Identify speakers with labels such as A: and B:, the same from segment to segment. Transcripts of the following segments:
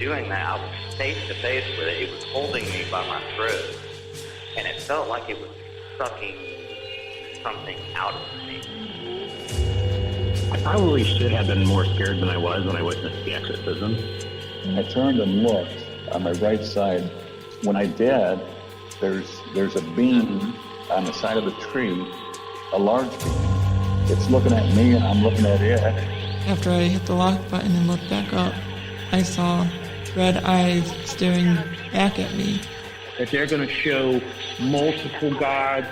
A: doing that, I was face to face with it. It was holding me by my throat, and it felt like it was sucking something out of me.
B: I probably should have been more scared than I was when I witnessed the exorcism.
C: I turned and looked on my right side. When I did, there's a beam on the side of the tree, a large beam. It's looking at me and I'm looking at it.
D: After I hit the lock button and looked back up, I saw red eyes staring back at me.
E: That they're going to show multiple gods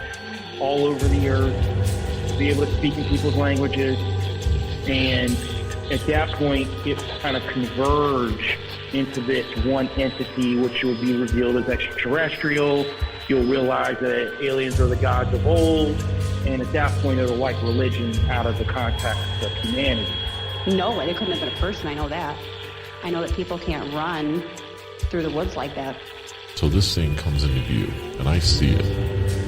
E: all over the earth, be able to speak in people's languages, and at that point, it kind of converge into this one entity, which will be revealed as extraterrestrial. You'll realize that aliens are the gods of old, and at that point, it'll wipe religion out of the context of humanity.
F: No, it couldn't have been a person, I know that. I know that people can't run through the woods like that.
G: So this thing comes into view, and I see it.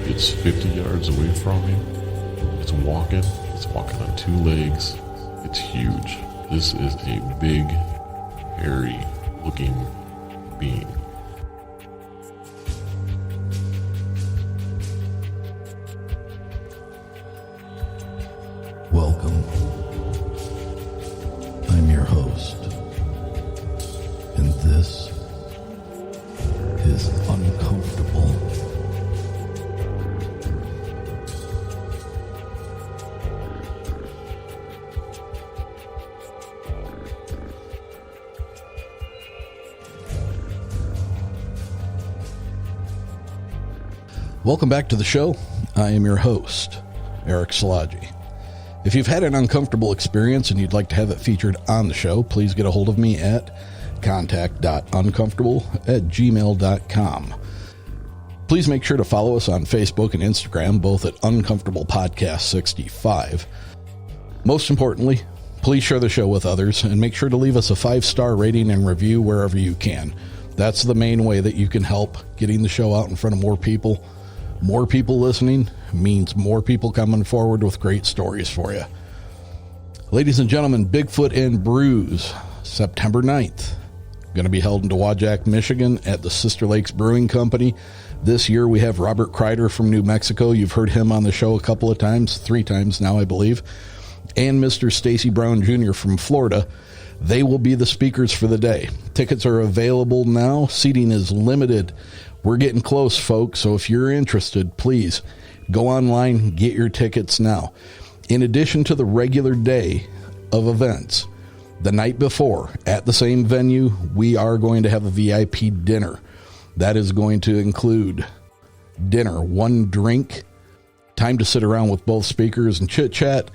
G: It's 50 yards away from me. It's walking on two legs. It's huge. This is a big, hairy-looking being.
H: Welcome. I'm your host, and this is uNcomfortable. Welcome back to the show. I am your host, Eric Szilagyi. If you've had an uncomfortable experience and you'd like to have it featured on the show, please get a hold of me at contact.uncomfortable@gmail.com. Please make sure to follow us on Facebook and Instagram, both at Uncomfortable Podcast 65. Most importantly, please share the show with others and make sure to leave us a 5-star rating and review wherever you can. That's the main way that you can help getting the show out in front of more people. More people listening means more people coming forward with great stories for you. Ladies and gentlemen, Bigfoot and Brews, September 9th. Going to be held in Dowagiac, Michigan at the Sister Lakes Brewing Company. This year we have Robert Kreider from New Mexico. You've heard him on the show a couple of times, 3 times now, I believe. And Mr. Stacy Brown Jr. from Florida. They will be the speakers for the day. Tickets are available now. Seating is limited. We're getting close, folks, so if you're interested, please go online, get your tickets now. In addition to the regular day of events, the night before, at the same venue, we are going to have a VIP dinner. That is going to include dinner, 1 drink, time to sit around with both speakers and chit-chat,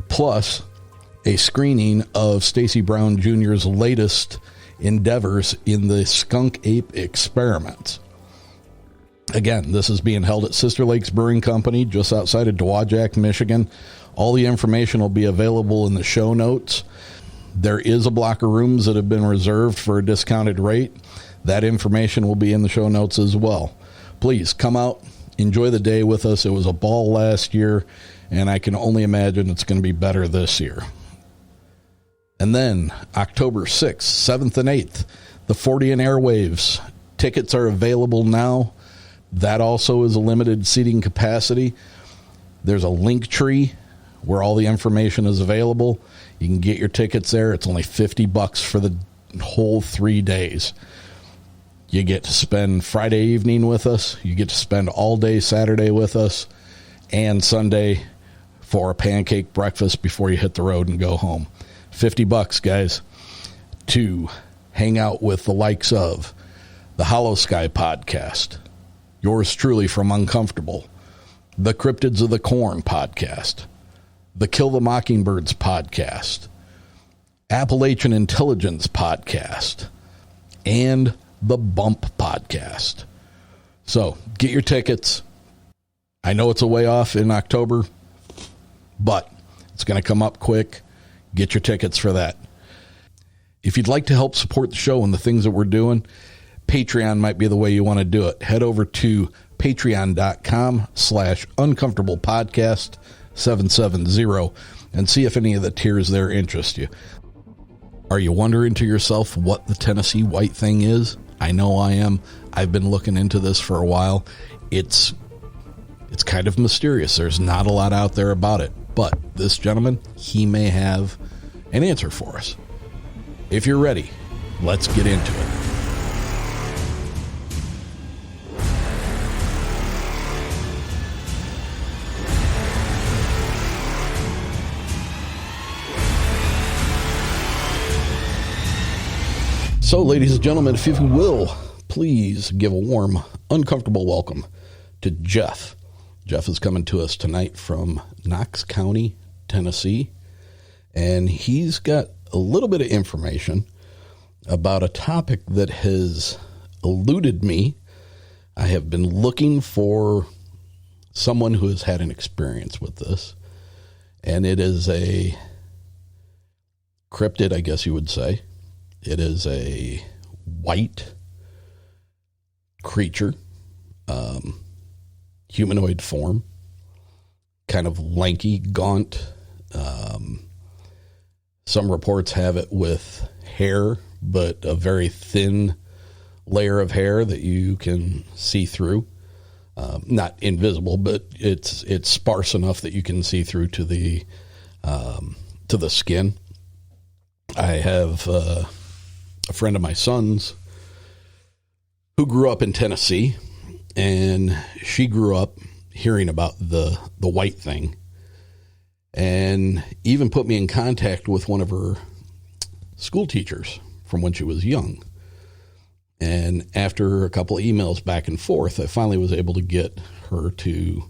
H: plus a screening of Stacy Brown Jr.'s latest endeavors in the skunk ape experiments. Again, this is being held at Sister Lakes Brewing Company, just outside of Dowagiac, Michigan. All the information will be available in the show notes. There is a block of rooms that have been reserved for a discounted rate. That information will be in the show notes as well. Please come out, enjoy the day with us. It was a ball last year, and I can only imagine it's going to be better this year. And then October 6th, 7th, and 8th, the 40 and Airwaves. Tickets are available now. That also is a limited seating capacity. There's a link tree where all the information is available. You can get your tickets there. It's only $50 for the whole 3 days. You get to spend Friday evening with us. You get to spend all day Saturday with us and Sunday for a pancake breakfast before you hit the road and go home. $50, guys, to hang out with the likes of the Hollow Sky Podcast, yours truly from Uncomfortable, the Cryptids of the Corn Podcast, the Kill the Mockingbirds Podcast, Appalachian Intelligence Podcast, and the Bump Podcast. So get your tickets. I know it's a way off in October, but it's going to come up quick. Get your tickets for that. If you'd like to help support the show and the things that we're doing, Patreon might be the way you want to do it. Head over to patreon.com/uncomfortablepodcast770 and see if any of the tiers there interest you. Are you wondering to yourself what the Tennessee White Thang is? I know I am. I've been looking into this for a while. It's kind of mysterious. There's not a lot out there about it. But this gentleman, he may have an answer for us. If you're ready, let's get into it. So, ladies and gentlemen, if you will, please give a warm, uncomfortable welcome to Jeff. Jeff is coming to us tonight from Knox County, Tennessee, and he's got a little bit of information about a topic that has eluded me. I have been looking for someone who has had an experience with this, and it is a cryptid, I guess you would say. It is a white creature, humanoid form, kind of lanky, gaunt. Some reports have it with hair, but a very thin layer of hair that you can see through. Not invisible, but it's sparse enough that you can see through to the skin. I have a friend of my son's who grew up in Tennessee, and she grew up hearing about the White Thang, and even put me in contact with one of her school teachers from when she was young. And after a couple of emails back and forth, I finally was able to get her to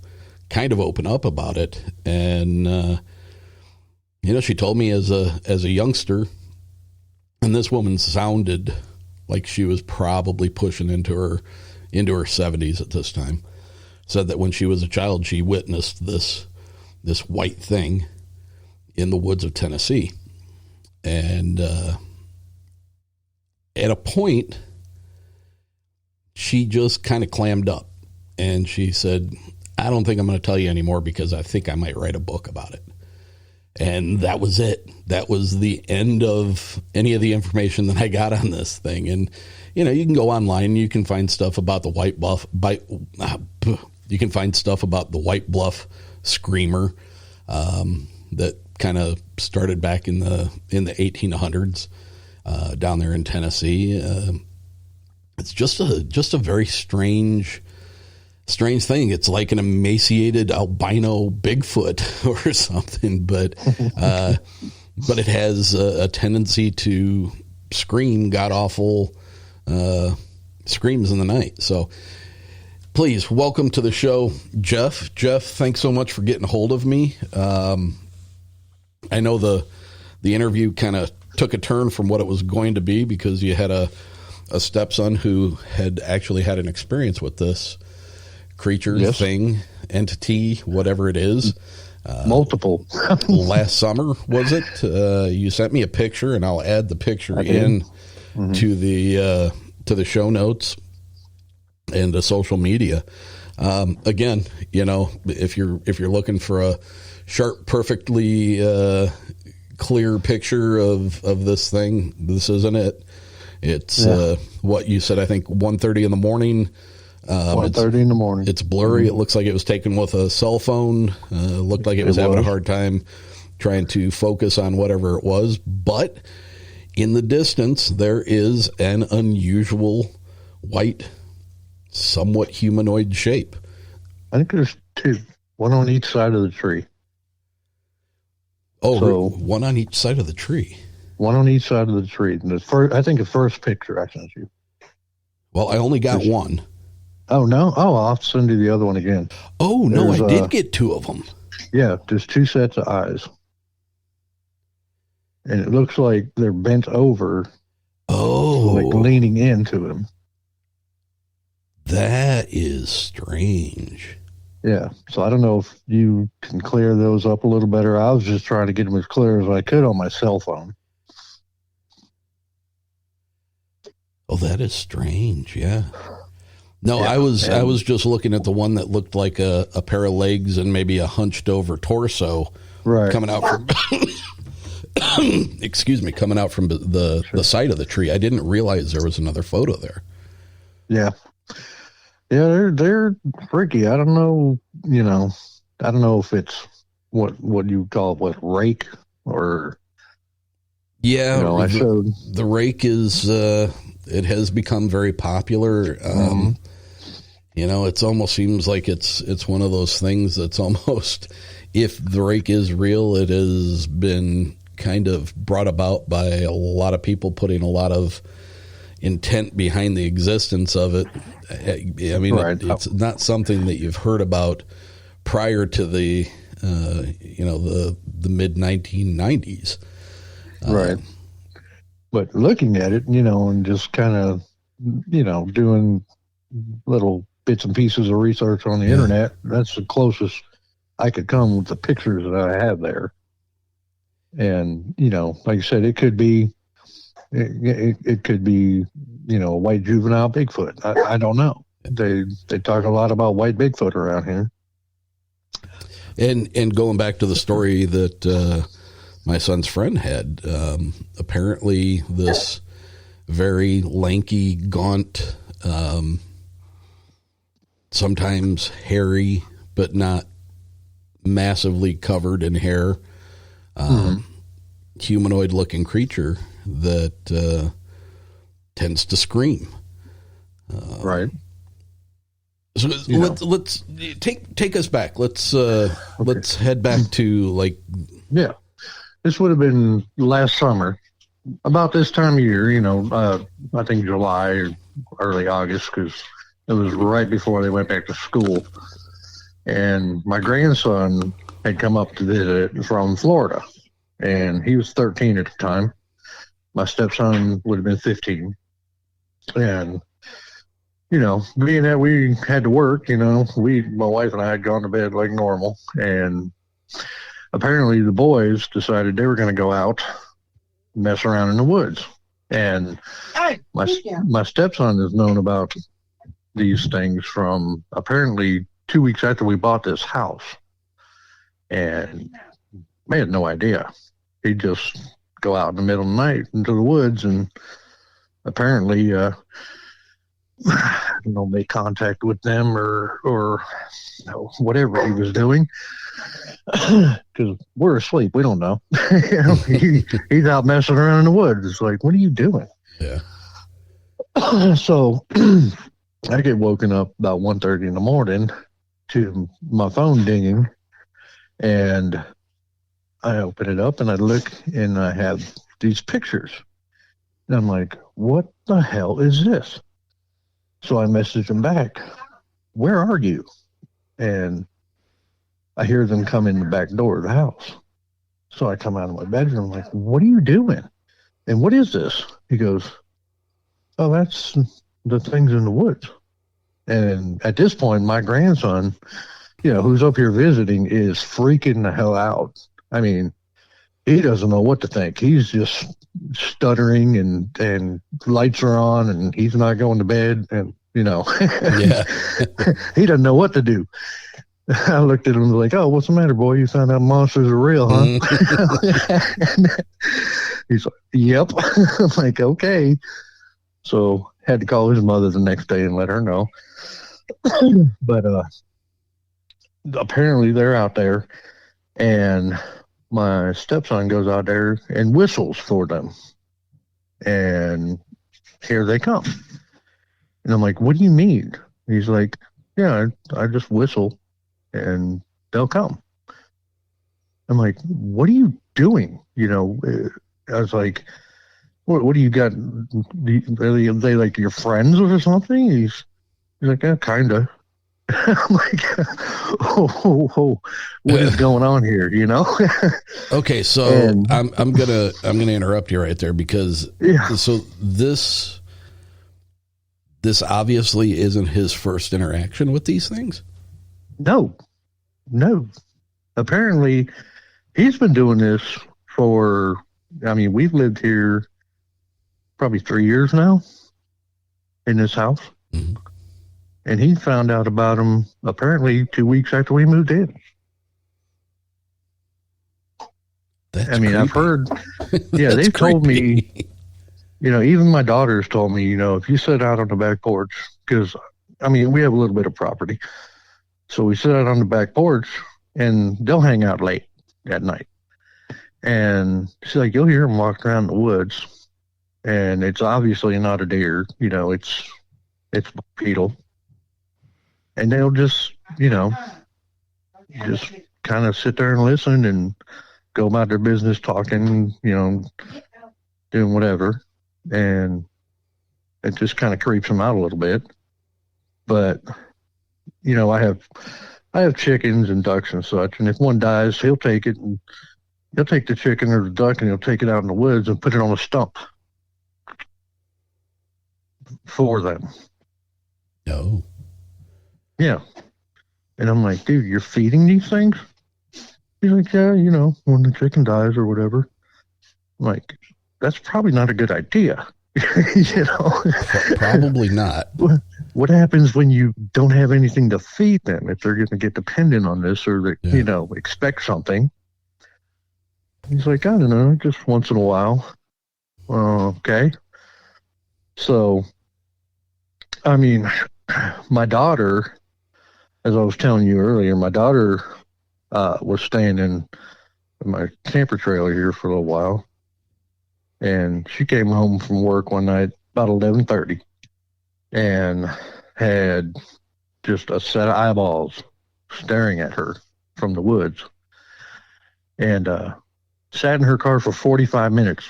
H: kind of open up about it. And she told me as a youngster, and this woman sounded like she was probably pushing into her 70s at this time, said that when she was a child, she witnessed this white thing in the woods of Tennessee. And at a point, she just kind of clammed up. And she said, I don't think I'm going to tell you anymore because I think I might write a book about it. And that was it. That was the end of any of the information that I got on this thing. And, you can go online and you can find stuff about the you can find stuff about the White Bluff Screamer that kind of started back in the 1800s down there in Tennessee. It's just a very strange thing. It's like an emaciated albino Bigfoot or something, but it has a tendency to scream god-awful screams in the night. So please welcome to the show, Jeff. Jeff, thanks so much for getting a hold of me. I know the interview kind of took a turn from what it was going to be because you had a stepson who had actually had an experience with this creature, yes, thing, entity, whatever it is.
I: Multiple.
H: Last summer, was it? You sent me a picture, and I'll add the picture in to the show notes and the social media. Again, if you're looking for a sharp, perfectly clear picture of this thing, this isn't it. It's what you said, I think 1:30 in the morning.
I: 1:30 in the morning.
H: It's blurry. It looks like it was taken with a cell phone. Looked like it was having a hard time trying to focus on whatever it was. But in the distance, there is an unusual white, somewhat humanoid shape.
I: I think there's two, one on each side of the tree.
H: Oh, so, one on each side of the tree.
I: One on each side of the tree. And I think the first picture I sent you.
H: Well, I only got one.
I: Oh, no? Oh, I'll have to send you the other one again.
H: Oh, no, I did get two of them.
I: Yeah, there's two sets of eyes. And it looks like they're bent over.
H: Oh.
I: Like leaning into him.
H: That is strange.
I: Yeah, so I don't know if you can clear those up a little better. I was just trying to get them as clear as I could on my cell phone.
H: Oh, that is strange, yeah. No, yeah, I was just looking at the one that looked like a pair of legs and maybe a hunched over torso
I: right
H: coming out from excuse me, coming out from the side of the tree. I didn't realize there was another photo there.
I: Yeah. Yeah, they're freaky. I don't know, I don't know if it's what you call rake or
H: yeah.
I: I showed
H: the rake is it has become very popular. It almost seems like it's one of those things that's almost, if the rake is real, it has been kind of brought about by a lot of people putting a lot of intent behind the existence of it. I mean,
I: right.
H: It's not something that you've heard about prior to the mid 1990s.
I: Right. But looking at it, and just kind of, doing little bits and pieces of research on the internet, that's the closest I could come with the pictures that I have there. And, like I said, it could be, it could be, a white juvenile Bigfoot. I don't know. They talk a lot about white Bigfoot around here.
H: And going back to the story that my son's friend had, apparently this very lanky, gaunt, sometimes hairy, but not massively covered in hair, humanoid-looking creature that tends to scream.
I: Right.
H: So let's take us back. Let's head back to
I: this would have been last summer, about this time of year. I think July or early August, because it was right before they went back to school. And my grandson had come up to visit from Florida, and he was 13 at the time. My stepson would have been 15. And, being that we had to work, my wife and I had gone to bed like normal. And apparently the boys decided they were going to go out, mess around in the woods. And my stepson has known about these things from apparently 2 weeks after we bought this house. And I had no idea. He'd just go out in the middle of the night into the woods and apparently make contact with them or whatever he was doing, because we're asleep. We don't know. He's out messing around in the woods. It's like, what are you doing?
H: Yeah.
I: So I get woken up about 1:30 in the morning to my phone dinging, and I open it up and I look and I have these pictures. And I'm like, what the hell is this? So I message them back, where are you? And I hear them come in the back door of the house. So I come out of my bedroom, like, what are you doing? And what is this? He goes, oh, that's the things in the woods. And at this point, my grandson, who's up here visiting, is freaking the hell out. I mean, he doesn't know what to think. He's just stuttering and lights are on and he's not going to bed. And,
H: yeah.
I: He doesn't know what to do. I looked at him like, oh, what's the matter, boy? You found out monsters are real, huh? He's like, yep. I'm like, okay. So had to call his mother the next day and let her know. But apparently they're out there, and my stepson goes out there and whistles for them. And here they come. And I'm like, what do you mean? He's like, yeah, I just whistle and they'll come. I'm like, what are you doing? I was like, what do you got? Are they like your friends or something? He's like, yeah, kind of. I'm like, oh, what is going on here?
H: Okay, so I'm gonna interrupt you right there because so this obviously isn't his first interaction with these things.
I: No. Apparently, he's been doing this for. We've lived here probably 3 years now in this house.
H: Mm-hmm.
I: And he found out about them apparently 2 weeks after we moved in.
H: That's
I: I mean,
H: creepy.
I: I've heard, yeah,
H: That's
I: they've told me,
H: creepy.
I: even my daughter's told me, if you sit out on the back porch, because, I mean, we have a little bit of property. So we sit out on the back porch and they'll hang out late at night. And she's like, you'll hear them walking around the woods. And it's obviously not a deer, it's beetle. And they'll just kind of sit there and listen and go about their business talking, doing whatever. And it just kind of creeps them out a little bit. But, I have chickens and ducks and such. And if one dies, he'll take it and he'll take the chicken or the duck and he'll take it out in the woods and put it on a stump for them.
H: No.
I: Yeah. And I'm like, dude, you're feeding these things? He's like, yeah, when the chicken dies or whatever. I'm like, that's probably not a good idea.
H: Probably not.
I: What happens when you don't have anything to feed them if they're going to get dependent on this or they, expect something? He's like, I don't know, just once in a while. Okay. So, I mean, my daughter, as I was telling you earlier, my daughter was staying in my camper trailer here for a little while. And she came home from work one night about 11:30 and had just a set of eyeballs staring at her from the woods. And sat in her car for 45 minutes,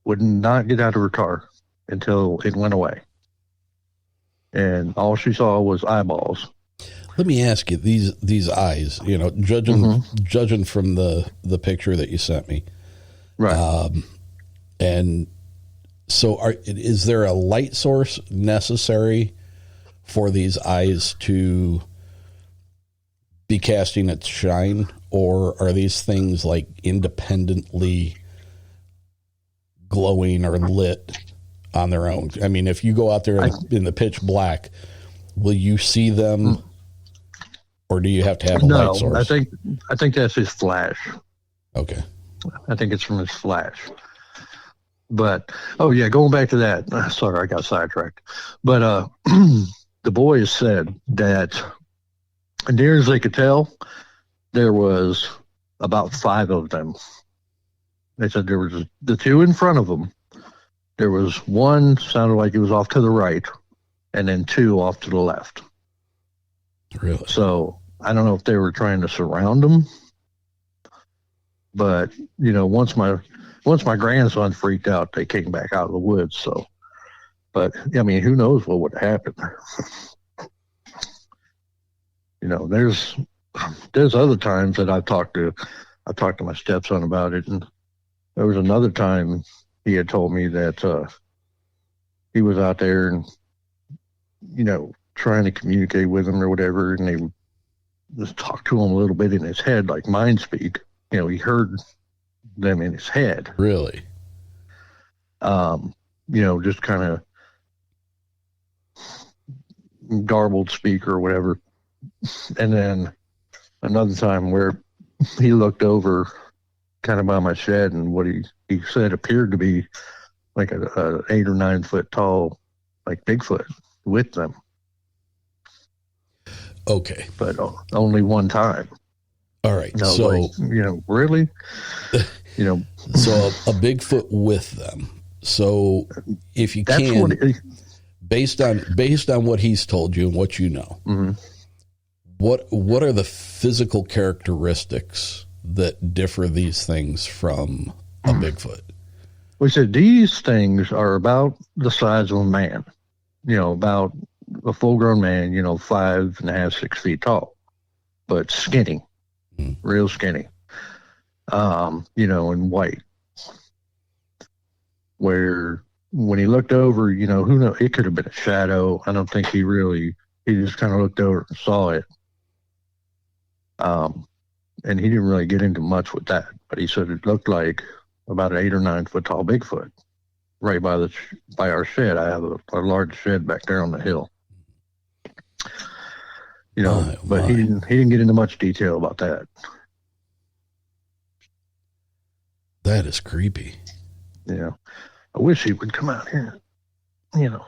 I: would not get out of her car until it went away. And all she saw was eyeballs.
H: Let me ask you, these eyes, judging from the picture that you sent me.
I: Right.
H: And so is there a light source necessary for these eyes to be casting its shine, or are these things like independently glowing or lit on their own? I mean, if you go out there in the pitch black, will you see them, or do you have to have a light source?
I: I think that's his flash.
H: Okay.
I: I think it's from his flash. But, going back to that. Sorry, I got sidetracked. But the boys said that near as they could tell, there was about 5 of them. They said there was the 2 in front of them. There was one sounded like it was off to the right, and then 2 off to the left.
H: Really?
I: So I don't know if they were trying to surround them. But, once my grandson freaked out, they came back out of the woods. So, but I mean, who knows what would happen? There's other times that I've talked to my stepson about it, and there was another time he had told me that he was out there and trying to communicate with him or whatever, and they just talked to him a little bit in his head, like mind speak. He heard them in his head.
H: Really?
I: Just kind of garbled speak or whatever. And then another time where he looked over kind of by my shed, and what he said appeared to be like a 8 or 9 foot tall, like Bigfoot with them.
H: Okay.
I: But only one time.
H: All right.
I: So, really?
H: So a Bigfoot with them. So if you based on what he's told you and what you know,
I: mm-hmm.
H: what are the physical characteristics that differ these things from a Bigfoot?
I: We said these things are about the size of a man, about a full grown man, 5.5, 6 feet tall, but skinny, real skinny, and white. Where when he looked over, who knows, it could have been a shadow. I don't think he just kind of looked over and saw it. And he didn't really get into much with that, but he said it looked like about an 8 or 9 foot tall Bigfoot right by our shed. I have a large shed back there on the hill. But he didn't get into much detail about that.
H: That is creepy.
I: Yeah. I wish he would come out here, at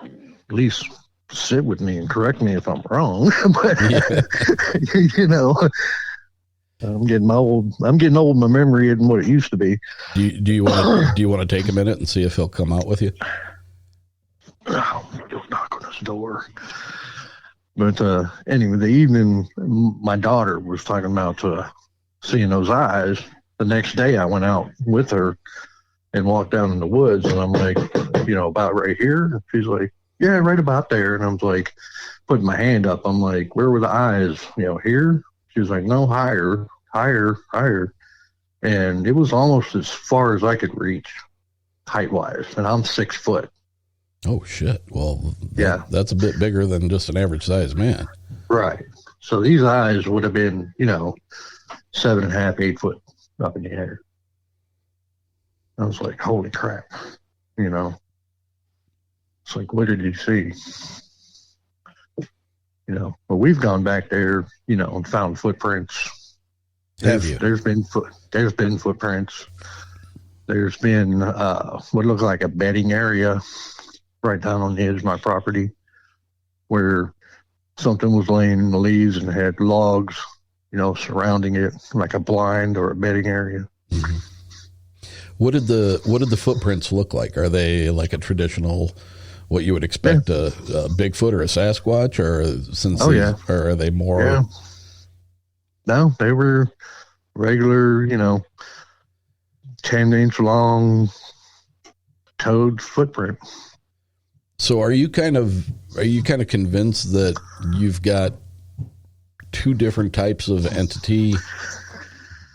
I: least sit with me and correct me if I'm wrong. But, I'm getting old. My memory isn't what it used to be.
H: Do you want to take a minute and see if he'll come out with you?
I: I'll knock on his door. But anyway, the evening my daughter was talking about seeing those eyes, the next day I went out with her and walked down in the woods, and I'm like, about right here? She's like, yeah, right about there. And I'm like, putting my hand up. I'm like, where were the eyes? Here? She was like, no, higher. And it was almost as far as I could reach height-wise, and I'm 6 foot.
H: Oh, shit. Well,
I: yeah,
H: that's a bit bigger than just an average-sized man.
I: Right. So these eyes would have been, 7.5, 8 foot up in the air. I was like, holy crap. It's like, what did you see? But we've gone back there, and found footprints.
H: Have you?
I: There's been footprints. There's been what looked like a bedding area right down on the edge of my property where something was laying in the leaves and had logs, surrounding it like a blind or a bedding area.
H: Mm-hmm. What did the footprints look like? Are they like a traditional, what you would expect, a Bigfoot or a Sasquatch, or are they more?
I: Yeah. No, they were regular, 10-inch long toed footprint.
H: So are you kind of convinced that you've got two different types of entity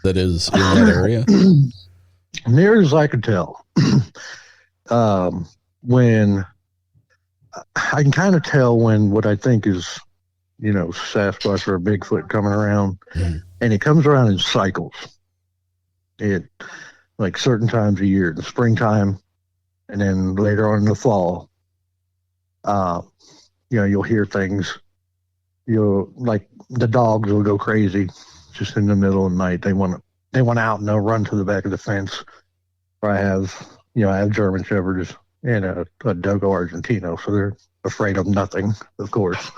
H: that is in that area?
I: Near as I could tell, when I can kind of tell when what I think is, Sasquatch or a Bigfoot coming around, and it comes around in cycles. It like certain times of year, in the springtime, and then later on in the fall. You'll hear things. Like the dogs will go crazy just in the middle of the night. They want out and they'll run to the back of the fence. Or I have German Shepherds and a Dogo Argentino, so they're afraid of nothing, of course.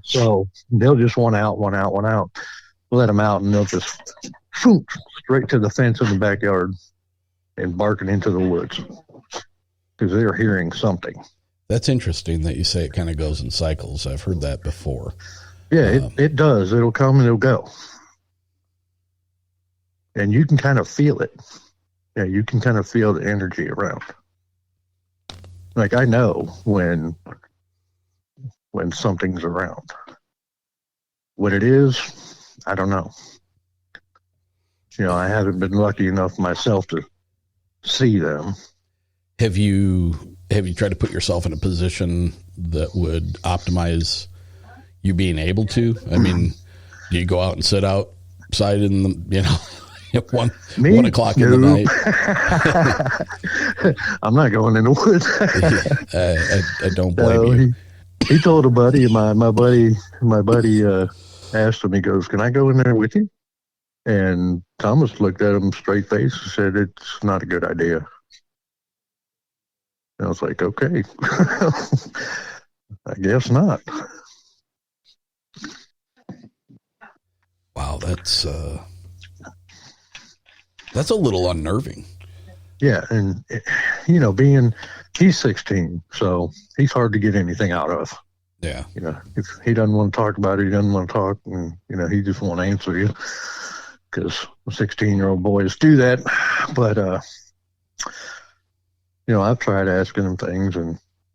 I: So they'll just want out. Let them out, and they'll just straight to the fence in the backyard and barking into the woods because they're hearing something.
H: That's interesting that you say it kind of goes in cycles. I've heard that before.
I: Yeah, it does. It'll come and it'll go. And you can kind of feel it. Yeah, you can kind of feel the energy around. Like I know when something's around. What it is, I don't know. I haven't been lucky enough myself to see them.
H: Have you tried to put yourself in a position that would optimize you being able to? I mean, do you go out and sit outside in the, at 1 o'clock in the night?
I: I'm not going in the woods.
H: I don't blame you.
I: He told a buddy of mine, my buddy asked him, he goes, can I go in there with you? And Thomas looked at him straight face and said, it's not a good idea. I was like, okay, I guess not.
H: Wow, that's a little unnerving.
I: Yeah, and he's 16, so he's hard to get anything out of.
H: Yeah.
I: If he doesn't want to talk about it, he doesn't want to talk, and he just won't answer you because 16-year-old boys do that. But I've tried asking him things,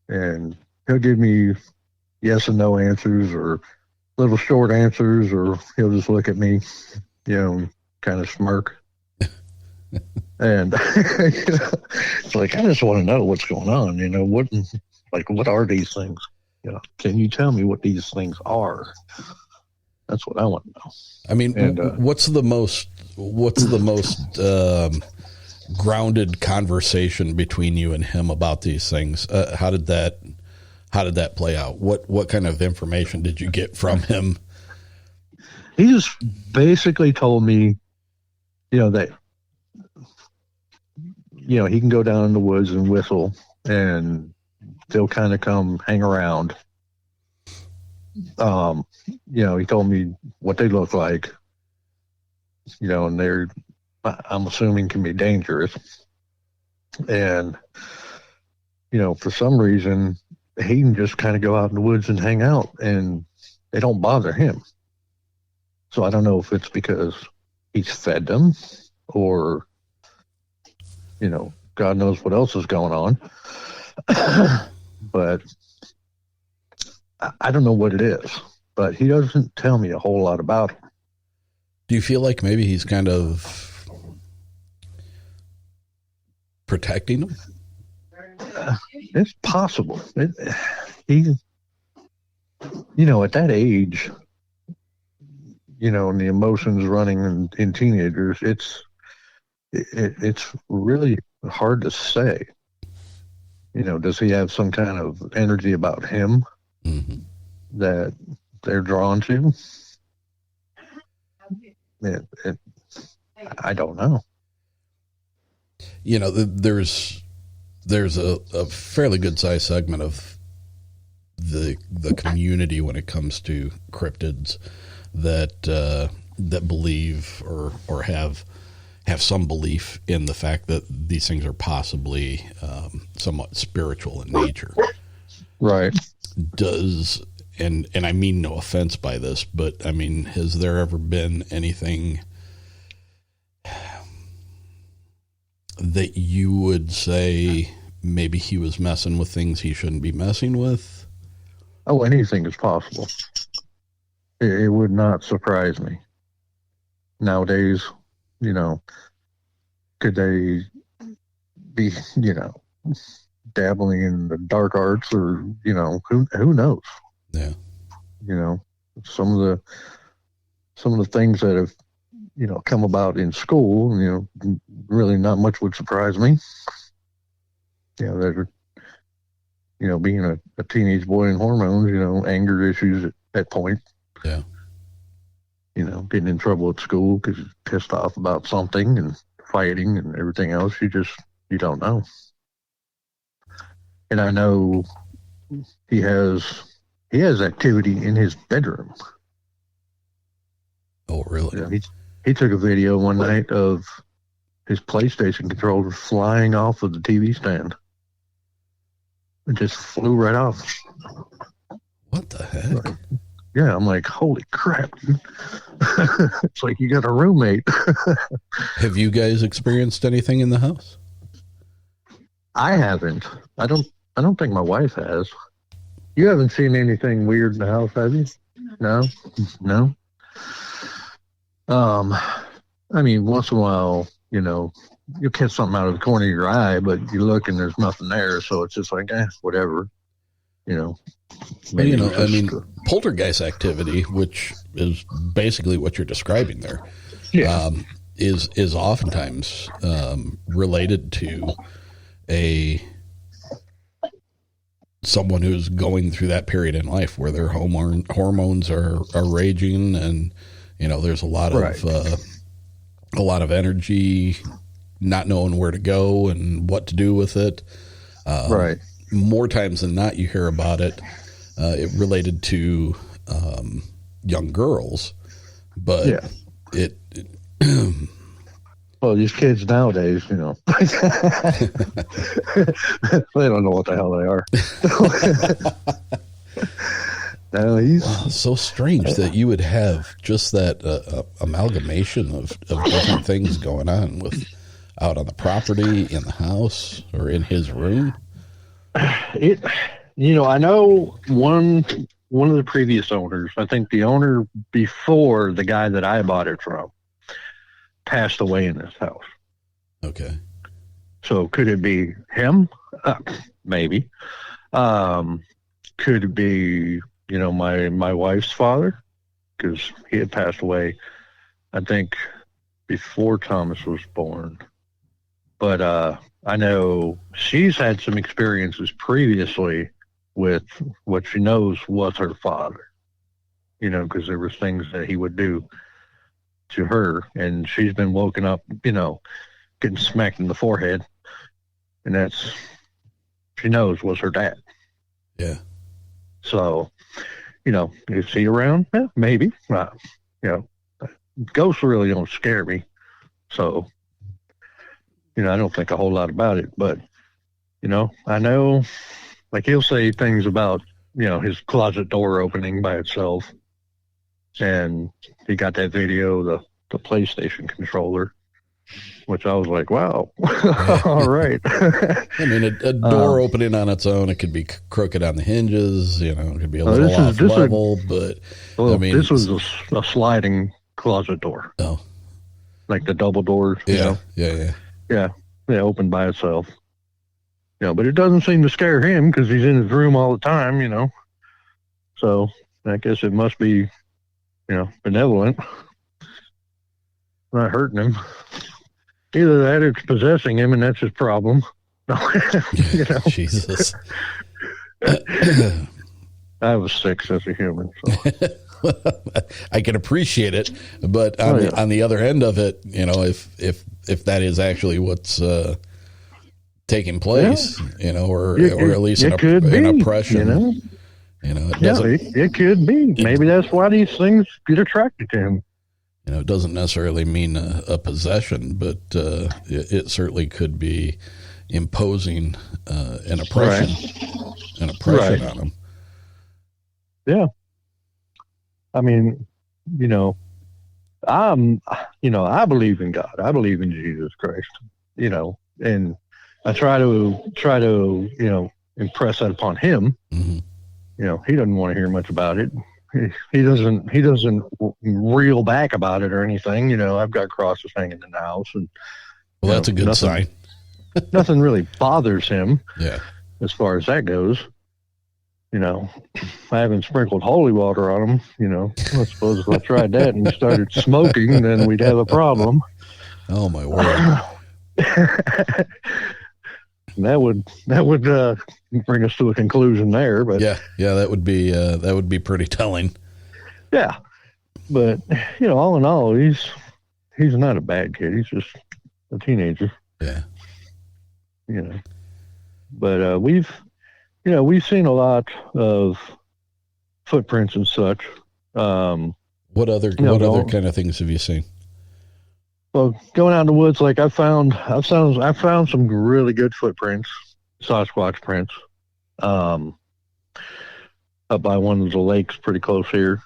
I: and he'll give me yes and no answers or little short answers, or he'll just look at me, and kind of smirk. And it's like, I just want to know what's going on. What are these things? Can you tell me what these things are? That's what I want to know.
H: I mean, what's the most grounded conversation between you and him about these things? How did that play out? What kind of information did you get from him?
I: He just basically told me, that he can go down in the woods and whistle, and they'll kind of come hang around. He told me what they look like, and they're, I'm assuming, can be dangerous. And, for some reason, he can just kind of go out in the woods and hang out, and they don't bother him. So I don't know if it's because he's fed them, or, God knows what else is going on. But I don't know what it is, but he doesn't tell me a whole lot about it.
H: Do you feel like maybe he's kind of protecting them?
I: It's possible. He, at that age, and the emotions running in teenagers, it's really hard to say. Does he have some kind of energy about him that they're drawn to? I don't know.
H: There's a fairly good sized segment of the community when it comes to cryptids that believe or have some belief in the fact that these things are possibly somewhat spiritual in nature.
I: Right.
H: And I mean no offense by this, but I mean, has there ever been anything that you would say maybe he was messing with things he shouldn't be messing with?
I: Oh, anything is possible. It would not surprise me. Nowadays, could they be, dabbling in the dark arts, or, who knows?
H: Yeah.
I: Some of the things that have, come about in school, really not much would surprise me. They're, being a teenage boy in hormones, anger issues at point.
H: Yeah.
I: Getting in trouble at school because he's pissed off about something and fighting and everything else. You don't know. And I know he has activity in his bedroom.
H: Oh, really?
I: He took a video one night of his PlayStation controller flying off of the TV stand. It just flew right off.
H: What the heck?
I: Yeah, I'm like, holy crap, dude. It's like you got a roommate.
H: Have you guys experienced anything in the house?
I: I haven't. I don't think my wife has. You haven't seen anything weird in the house, have you? No? I mean, once in a while, you'll catch something out of the corner of your eye, but you look and there's nothing there, so it's just like, whatever. Maybe
H: poltergeist activity, which is basically what you're describing there, is oftentimes related to someone who's going through that period in life where their hormones are raging, and there's a lot of energy, not knowing where to go and what to do with it.
I: Right.
H: More times than not, you hear about it. It related to young girls, but it
I: well, these kids nowadays, they don't know what the hell they are. No,
H: so strange that you would have just that amalgamation of different things going on out on the property, in the house, or in his room.
I: I know one of the previous owners, I think the owner before the guy that I bought it from, passed away in this house.
H: Okay.
I: So could it be him? Maybe. Could it be, my wife's father? Because he had passed away, I think, before Thomas was born. But I know she's had some experiences previously with what she knows was her father, because there was things that he would do to her, and she's been woken up, getting smacked in the forehead, and that's, she knows, was her dad.
H: Yeah.
I: So, is he around? Yeah, maybe. Ghosts really don't scare me. So, I don't think a whole lot about it. But, I know, like, he'll say things about, his closet door opening by itself. And he got that video, the PlayStation controller, which I was like, wow, all right.
H: I mean, a door opening on its own, it could be crooked on the hinges, it could be a little off level, but I mean,
I: this was a sliding closet door.
H: Oh,
I: like the double doors.
H: Yeah,
I: opened by itself. But it doesn't seem to scare him because he's in his room all the time. So I guess it must be, benevolent, not hurting him. Either that or it's possessing him, and that's his problem.
H: Jesus.
I: I was sick as a human. So.
H: I can appreciate it, but on the other end of it, if that is actually what's taking place, or at least an oppression, it doesn't.
I: It could be. Maybe that's why these things get attracted to him.
H: It doesn't necessarily mean a possession, but it certainly could be imposing an oppression, on him.
I: Yeah. I mean, I believe in God. I believe in Jesus Christ. And I try to impress that upon him.
H: Mm-hmm.
I: He doesn't want to hear much about it. He doesn't reel back about it or anything. I've got crosses hanging in the house, and
H: that's a good sign.
I: Nothing really bothers him.
H: Yeah.
I: As far as that goes, I haven't sprinkled holy water on him. I suppose if I tried that and started smoking, then we'd have a problem.
H: Oh my word.
I: That would bring us to a conclusion there, but
H: yeah, that would be pretty telling.
I: Yeah, but all in all, he's not a bad kid. He's just a teenager.
H: Yeah.
I: But we've seen a lot of footprints and such.
H: What other kind of things have you seen?
I: Well, going out in the woods, like I found some really good footprints, Sasquatch prints, up by one of the lakes pretty close here.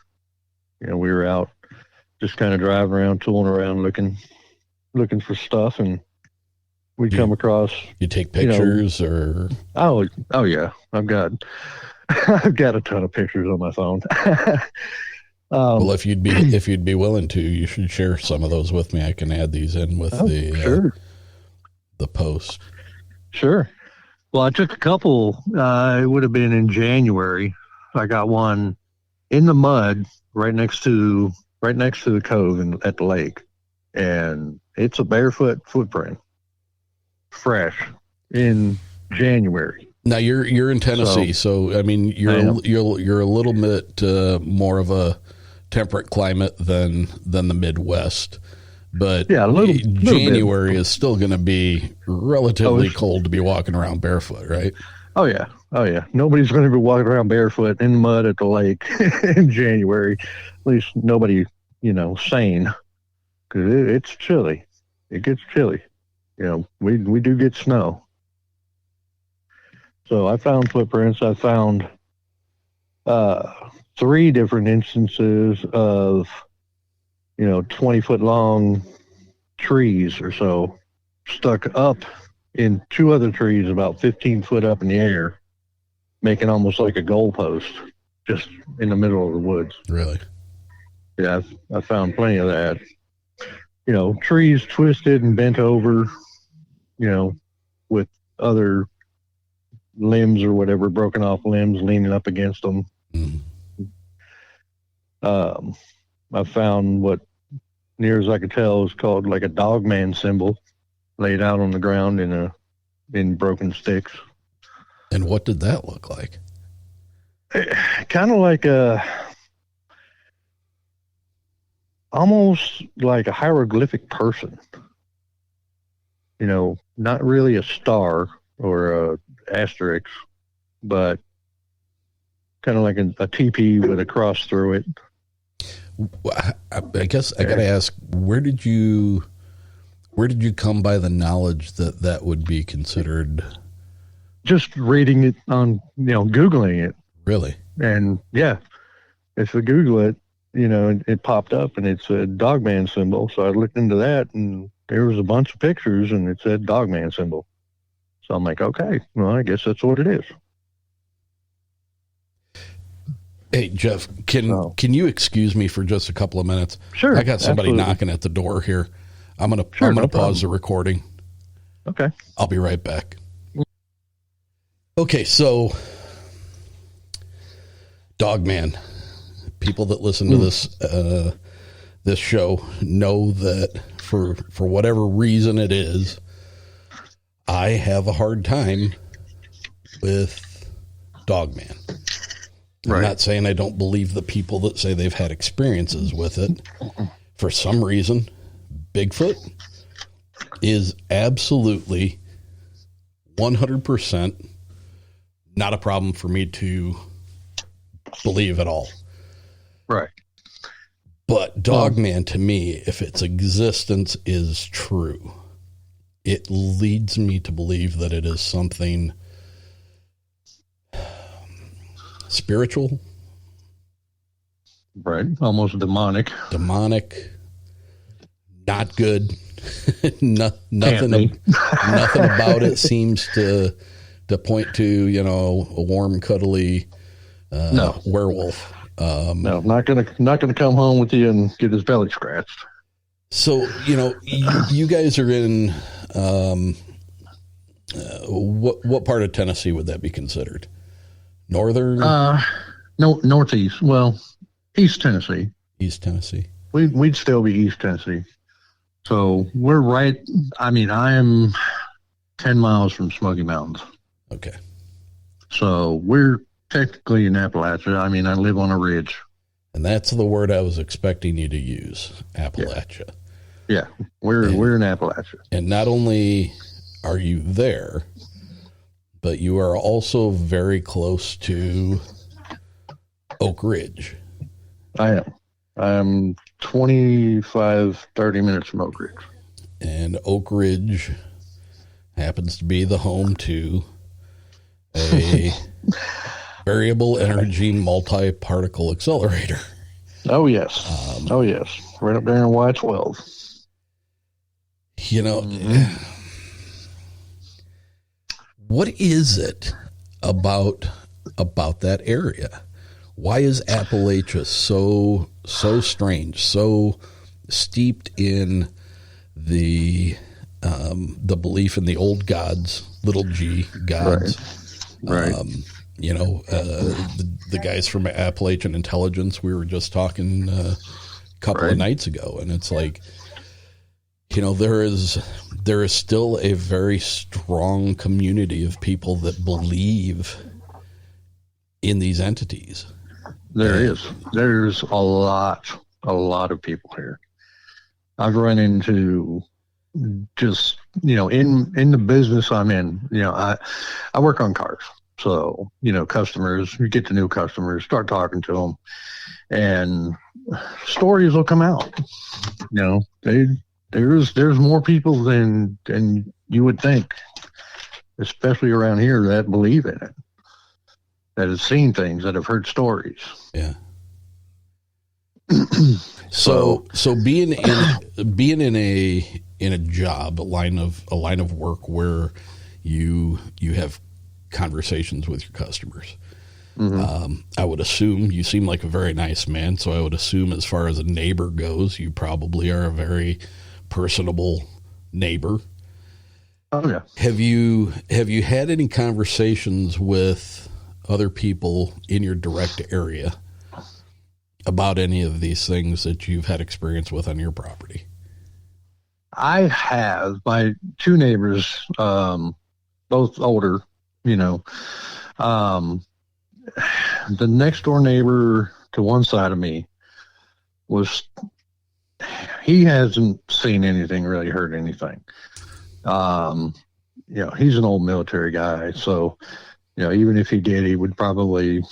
I: We were out just kind of driving around, tooling around, looking for stuff, and we come across.
H: You take pictures or?
I: Oh yeah, I've got a ton of pictures on my phone.
H: Well, if you'd be willing to, you should share some of those with me. I can add these in with the post. Sure.
I: Well, I took a couple. It would have been in January. I got one in the mud right next to the cove at the lake, and it's a barefoot footprint, fresh in January.
H: Now you're in Tennessee, so I mean you're a little bit more of a temperate climate than the Midwest, but January is still going to be relatively cold to be walking around barefoot, right?
I: Oh yeah. Nobody's going to be walking around barefoot in mud at the lake in January. At least nobody, sane, because it's chilly. It gets chilly. We do get snow. So I found footprints. I found 3 different instances of 20-foot long trees or so stuck up in 2 other trees about 15 foot up in the air, making almost like a goalpost just in the middle of the woods.
H: Really?
I: Yeah, I found plenty of that. Trees twisted and bent over, with other limbs or whatever, broken off limbs leaning up against them.
H: Mm-hmm.
I: I found what, near as I could tell, is called like a dogman symbol laid out on the ground in broken sticks.
H: And what did that look like?
I: Kind of like almost like a hieroglyphic person. not really a star or a asterisk, but kind of like a TP with a cross through it.
H: I guess I got to ask, where did you come by the knowledge that would be considered?
I: Just reading it on, Googling it.
H: Really?
I: And yeah, if you Google it, it popped up and it's a dogman symbol. So I looked into that and there was a bunch of pictures and it said dogman symbol. So I'm like, okay, well, I guess that's what it is.
H: Hey, Jeff, can you excuse me for just a couple of minutes?
I: Sure.
H: I got somebody
I: absolutely.
H: knocking at the door here. I'm going to pause the recording.
I: Okay.
H: I'll be right back. Okay, so Dogman, people that listen to this show know that for whatever reason it is, I have a hard time with Dogman. I'm not saying I don't believe the people that say they've had experiences with it. For some reason, Bigfoot is absolutely 100% not a problem for me to believe at all.
I: Right.
H: But Dogman, to me, if its existence is true, it leads me to believe that it is something spiritual.
I: Right. Almost demonic.
H: Not good. Nothing about it seems to point to, a warm, cuddly werewolf.
I: No, not gonna come home with you and get his belly scratched.
H: So, you guys are in what part of Tennessee would that be considered? Northern?
I: No, northeast. Well, East Tennessee.
H: East Tennessee.
I: We'd still be East Tennessee. So we're right. I mean, I am 10 miles from Smoky Mountains.
H: Okay.
I: So we're technically in Appalachia. I mean, I live on a ridge.
H: And that's the word I was expecting you to use, Appalachia.
I: Yeah, we're in Appalachia.
H: And not only are you there, but you are also very close to Oak Ridge.
I: I am. I'm 25, 30 minutes from Oak Ridge.
H: And Oak Ridge happens to be the home to a variable energy multi-particle accelerator.
I: Oh, yes. Yes. Right up there in Y12.
H: What is it about that area? Why is Appalachia so strange, so steeped in the belief in the old gods, little g gods?
I: Right.
H: The guys from Appalachian Intelligence, we were just talking a couple of nights ago, and it's like, there is still a very strong community of people that believe in these entities.
I: There's a lot of people here. I've run into just, in the business I'm in, I work on cars. So, customers, you get to new customers, start talking to them, and stories will come out. There's more people than you would think, especially around here, that believe in it, that have seen things, that have heard stories.
H: Yeah. So being in a job, a line of work where you have conversations with your customers. Mm-hmm. I would assume you seem like a very nice man, so I would assume as far as a neighbor goes, you probably are a very personable neighbor.
I: Oh yeah.
H: Have you had any conversations with other people in your direct area about any of these things that you've had experience with on your property?
I: I have. My two neighbors, both older, the next door neighbor to one side of me he hasn't seen anything, really heard anything. He's an old military guy, so even if he did, he would probably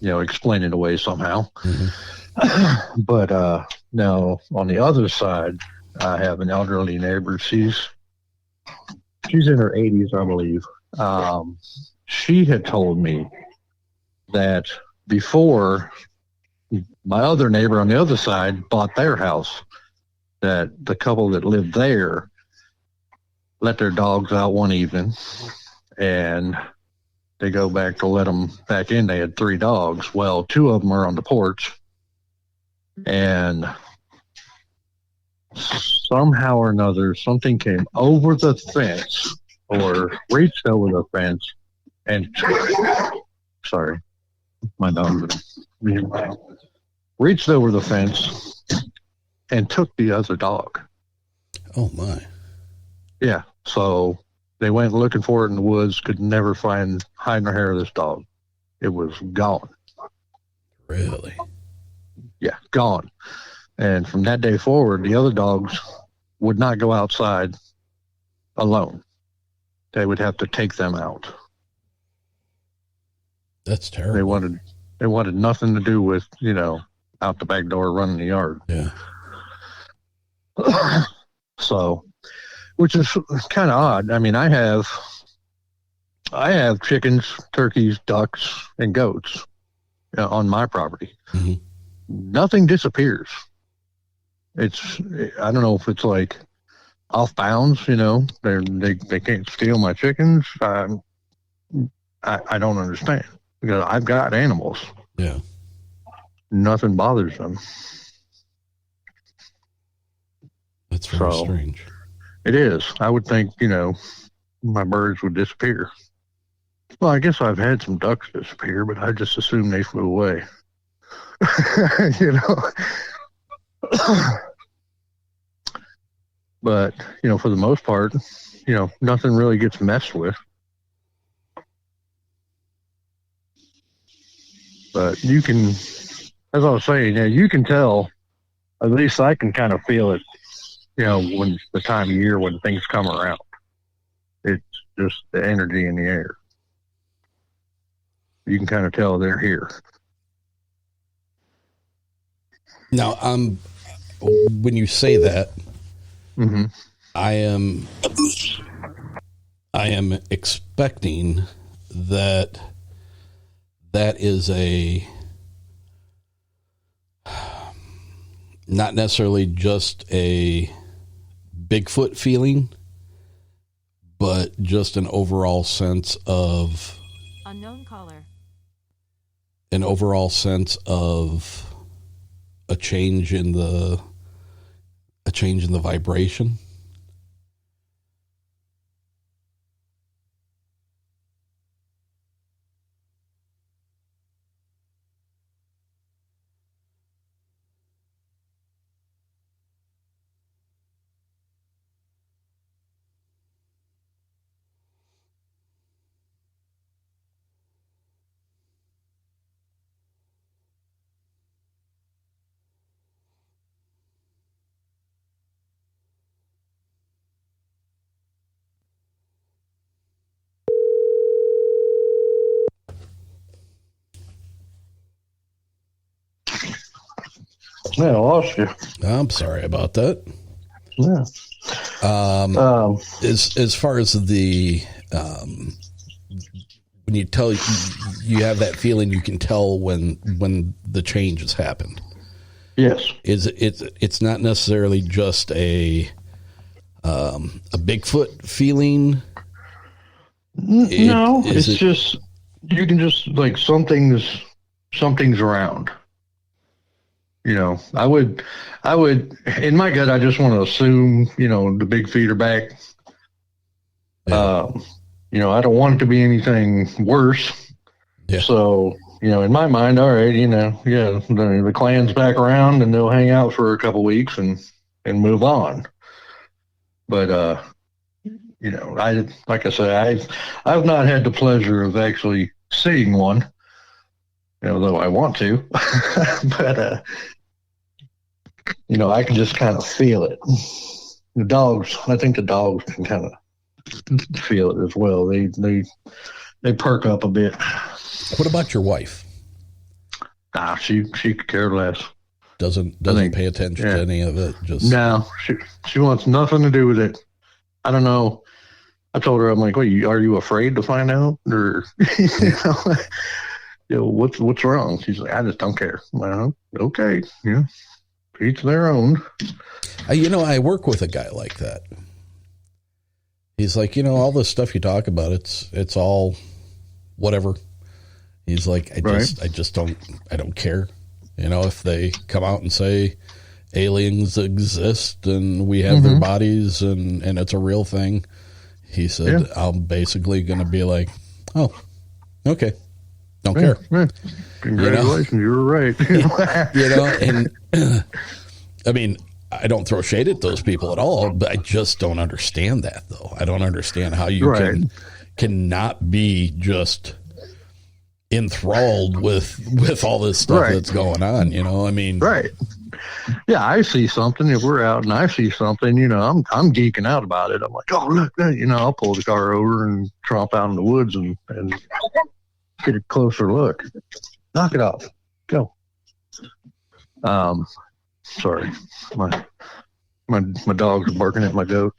I: explain it away somehow. Mm-hmm. But now on the other side, I have an elderly neighbor. She's in her 80s, I believe. She had told me that before my other neighbor on the other side bought their house, that the couple that lived there let their dogs out one evening, and they go back to let them back in. They had 3 dogs. Well, 2 of them are on the porch, and somehow or another, something came over the fence or reached over the fence and sorry, my dog reached over the fence and took the other dog.
H: Oh my.
I: Yeah. So they went looking for it in the woods, could never find hide nor hair of this dog. It was gone.
H: Really?
I: Yeah, gone. And from that day forward, the other dogs would not go outside alone. They would have to take them out.
H: That's terrible.
I: They wanted nothing to do with, out the back door running the yard.
H: Yeah.
I: So, which is kind of odd. I mean, I have chickens, turkeys, ducks, and goats on my property. Mm-hmm. Nothing disappears. I don't know if it's like off bounds, they can't steal my chickens. I don't understand, because I've got animals.
H: Yeah.
I: Nothing bothers them.
H: That's very strange.
I: It is. I would think, my birds would disappear. Well, I guess I've had some ducks disappear, but I just assumed they flew away. But, for the most part, nothing really gets messed with. But you can, as I was saying, you can tell, at least I can kind of feel it, when the time of year when things come around. It's just the energy in the air. You can kind of tell they're here.
H: Now, when you say that,
I: mm-hmm.
H: I am expecting that is not necessarily just a Bigfoot feeling, but just an overall sense of
J: unknown caller.
H: An overall sense of a change in the vibration.
I: Yeah, I lost you.
H: I'm sorry about that.
I: Yeah.
H: As far as the when you tell you have that feeling, you can tell when the change has happened.
I: Yes.
H: It's not necessarily just a Bigfoot feeling.
I: No, it's just you can just like something's around. I would, in my gut, I just want to assume, the big feet are back. Yeah. I don't want it to be anything worse.
H: Yeah.
I: So, in my mind, all right, the clan's back around and they'll hang out for a couple weeks and move on. But, like I said, I've not had the pleasure of actually seeing one, though I want to, but, I can just kind of feel it, The dogs, I think the dogs can kind of feel it as well. They perk up a bit.
H: What about your wife?
I: She could care less.
H: Doesn't pay attention to any of it. Just
I: no, she wants nothing to do with it. I don't know. I told her, I'm like, are you afraid to find out, or what's wrong? She's like, I just don't care. Well, okay, yeah, each their own.
H: I work with a guy like that. He's like, all this stuff you talk about, it's all whatever. He's like, I just don't care. If they come out and say aliens exist and we have their bodies and it's a real thing, he said, I'm basically going to be like, oh, okay. Don't care.
I: Yeah. Congratulations, you were right.
H: And I mean, I don't throw shade at those people at all, but I just don't understand that, though. I don't understand how you cannot be just enthralled with all this stuff that's going on. I mean,
I: right. Yeah, I see something. If we're out and I see something, I'm geeking out about it. I'm like, oh, look, I'll pull the car over and tromp out in the woods and get a closer look. Knock it off. Go. Sorry. My dog's barking at my goat.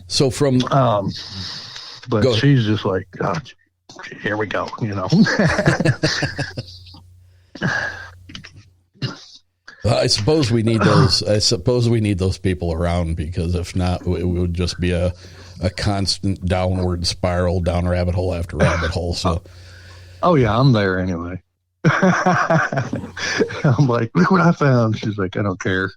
H: So from
I: but she's just like, oh, here we go,
H: I suppose we need those people around, because if not, it would just be a constant downward spiral down rabbit hole after rabbit hole. So,
I: oh yeah, I'm there anyway. I'm like, look what I found. She's like, I don't care.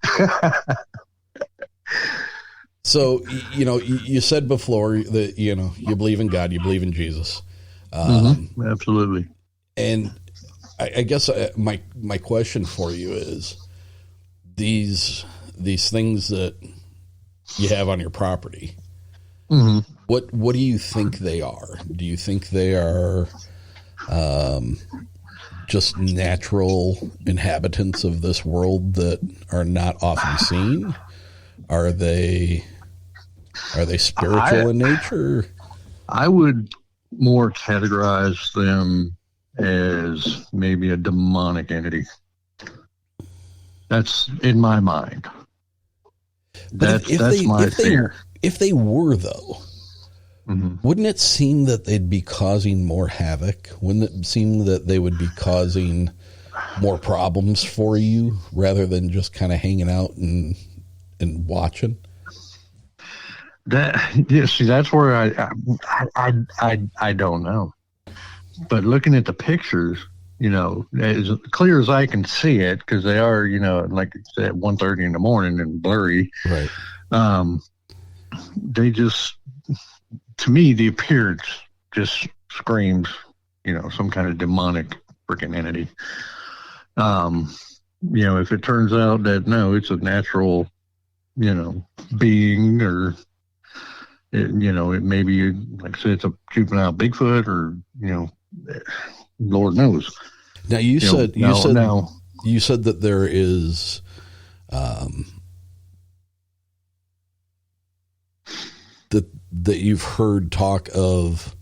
H: So, you said before that, you believe in God, you believe in Jesus.
I: Absolutely.
H: And I guess my question for you is, these things that you have on your property, what do you think they are? Do you think they are just natural inhabitants of this world that are not often seen? Are they spiritual in nature?
I: I would more categorize them as maybe a demonic entity. That's in my mind. That's my fear.
H: If they were, though, wouldn't it seem that they'd be causing more havoc? Wouldn't it seem that they would be causing more problems for you rather than just kind of hanging out and watching?
I: See, that's where I don't know. But looking at the pictures, as clear as I can see it, because they are, like at 1:30 in the morning and blurry.
H: Right.
I: They just, to me, the appearance just screams, some kind of demonic freaking entity. If it turns out that no, it's a natural, being, or it may be, like I said, it's a juvenile Bigfoot, or Lord knows.
H: Now you said that there is that you've heard talk of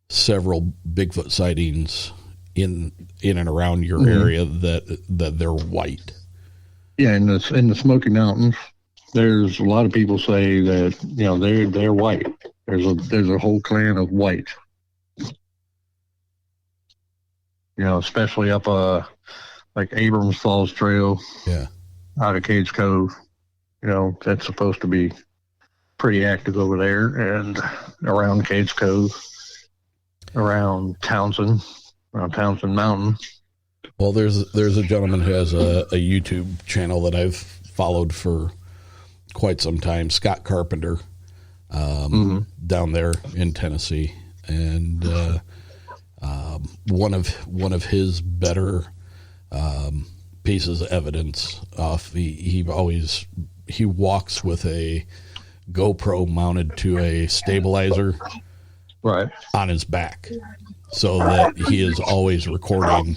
H: several Bigfoot sightings in and around your area that they're white.
I: Yeah, in the Smoky Mountains, there's a lot of people say that they're white. There's a whole clan of white. Especially up like Abrams Falls Trail.
H: Yeah.
I: Out of Cades Cove. That's supposed to be pretty active over there, and around Cades Cove, around Townsend Mountain.
H: Well, there's a gentleman who has a YouTube channel that I've followed for quite some time, Scott Carpenter, down there in Tennessee, and one of his better pieces of evidence off. He walks with a GoPro mounted to a stabilizer on his back, so that he is always recording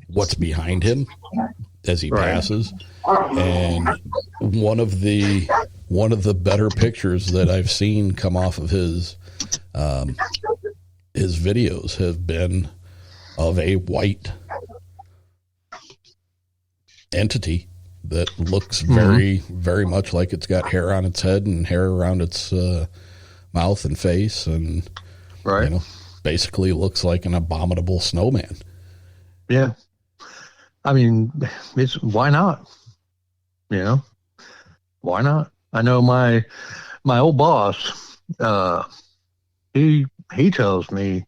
H: what's behind him, as he passes. And one of the better pictures that I've seen come off of his videos have been of a white entity that looks very, very much like it's got hair on its head and hair around its mouth and face, and basically looks like an abominable snowman.
I: Yeah. I mean, why not? Why not? I know my old boss, he tells me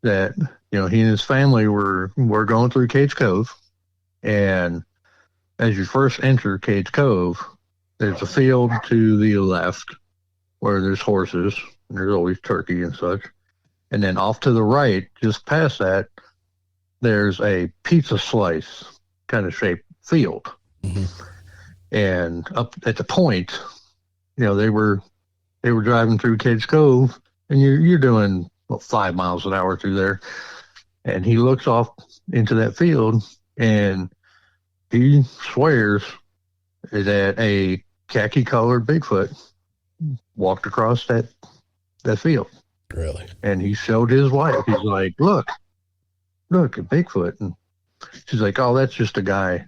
I: that, he and his family were going through Cage Cove, and as you first enter Cage Cove, there's a field to the left where there's horses, and there's always turkey and such. And then off to the right, just past that, there's a pizza slice kind of shaped field. Mm-hmm. And up at the point, they were driving through Cage Cove, and you're doing 5 miles an hour through there. And he looks off into that field, and he swears that a khaki colored Bigfoot walked across that field.
H: Really?
I: And he showed his wife. He's like, look, a Bigfoot. And she's like, oh, that's just a guy,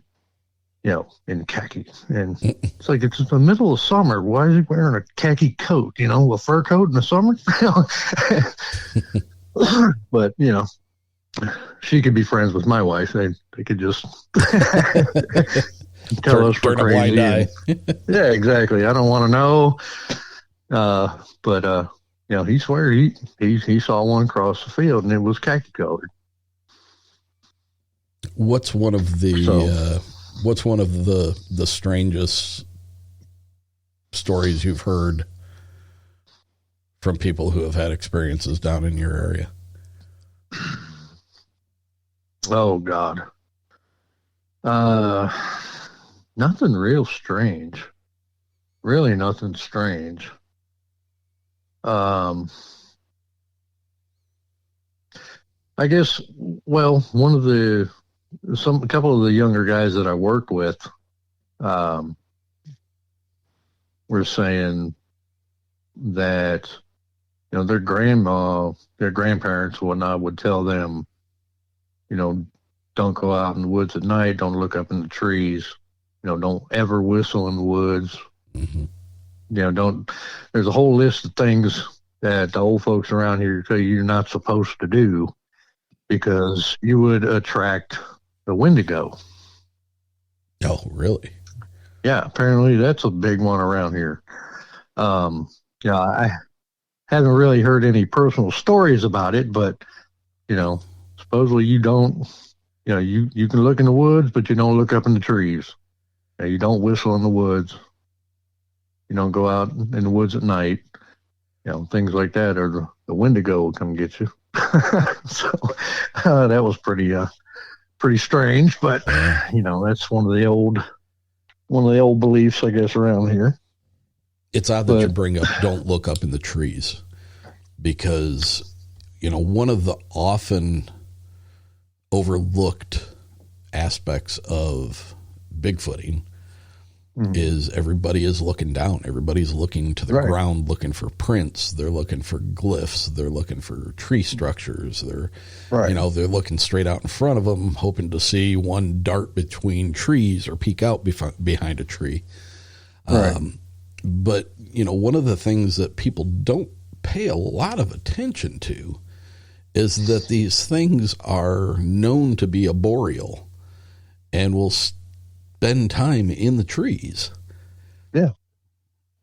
I: in khaki. And it's like, it's the middle of summer. Why is he wearing a khaki coat, a fur coat in the summer? But, she could be friends with my wife. They could just tell us we're crazy. A blind eye. Yeah, exactly. I don't want to know. But he swears he saw one cross the field, and it was khaki colored.
H: What's one of the strangest stories you've heard from people who have had experiences down in your area?
I: Oh God. Nothing real strange. Really nothing strange. I guess, well, a couple of the younger guys that I worked with, were saying that, their grandparents and whatnot would tell them, don't go out in the woods at night. Don't look up in the trees. Don't ever whistle in the woods. Mm-hmm. There's a whole list of things that the old folks around here tell you you're not supposed to do because you would attract the Wendigo.
H: Oh, really?
I: Yeah, apparently that's a big one around here. I haven't really heard any personal stories about it, but, supposedly you don't, you can look in the woods, but you don't look up in the trees. You don't whistle in the woods. You don't go out in the woods at night. Things like that, or the Wendigo will come get you. So that was pretty strange, but that's one of the old beliefs, I guess, around here.
H: It's odd that you bring up don't look up in the trees, because one of the often overlooked aspects of Bigfooting is everybody is looking down. Everybody's looking to the ground, looking for prints. They're looking for glyphs. They're looking for tree structures. They're, they're looking straight out in front of them, hoping to see one dart between trees or peek out behind a tree. But, one of the things that people don't pay a lot of attention to is that these things are known to be arboreal and will spend time in the trees.
I: Yeah.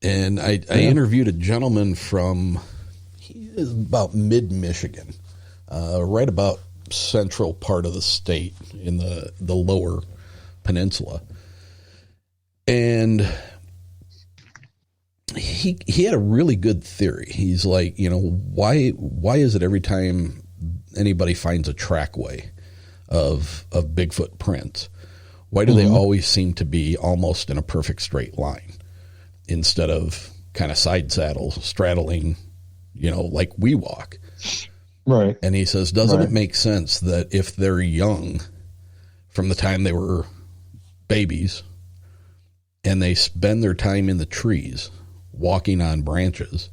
H: And I interviewed a gentleman he is about mid-Michigan, right about central part of the state in the lower peninsula. And he had a really good theory. He's like, why is it every time anybody finds a trackway of Bigfoot prints, why do they always seem to be almost in a perfect straight line instead of kind of straddling, like we walk?
I: Right.
H: And he says, doesn't it make sense that if they're young, from the time they were babies and they spend their time in the trees walking on branches,